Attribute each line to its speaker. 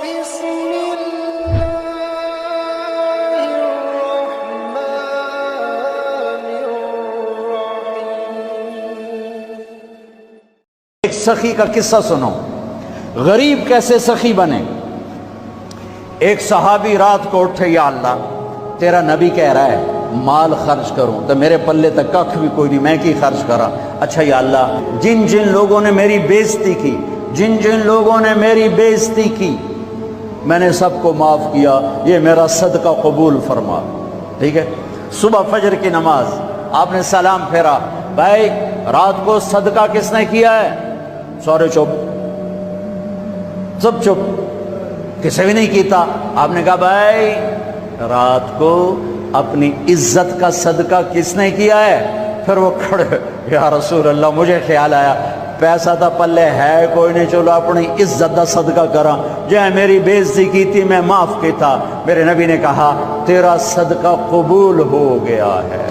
Speaker 1: بسم الله الرحمن الرحيم۔
Speaker 2: ایک سخی کا قصہ سنو، غریب کیسے سخی بنے۔ ایک صحابی رات کو اٹھے، یا اللہ تیرا نبی کہہ رہا ہے مال خرچ کروں تو میرے پلے تک کخ بھی کوئی نہیں، میں کی خرچ کرا۔ اچھا یا اللہ جن جن لوگوں نے میری بےزتی کی، جن جن لوگوں نے میری بےزتی کی، میں نے سب کو معاف کیا، یہ میرا صدقہ قبول فرما۔ ٹھیک ہے، صبح فجر کی نماز آپ نے سلام پھیرا، بھائی رات کو صدقہ کس نے کیا ہے؟ سارے چپ، سب چپ، کسی بھی نہیں کیتا۔ آپ نے کہا بھائی رات کو اپنی عزت کا صدقہ کس نے کیا ہے؟ پھر وہ کھڑے، یا رسول اللہ مجھے خیال آیا پیسہ تھا پلے ہے کوئی نہیں، چلو اپنی عزت کا صدقہ کرا، جو میری بےعزتی کی تھی میں معاف کی تھا۔ میرے نبی نے کہا تیرا صدقہ قبول ہو گیا ہے۔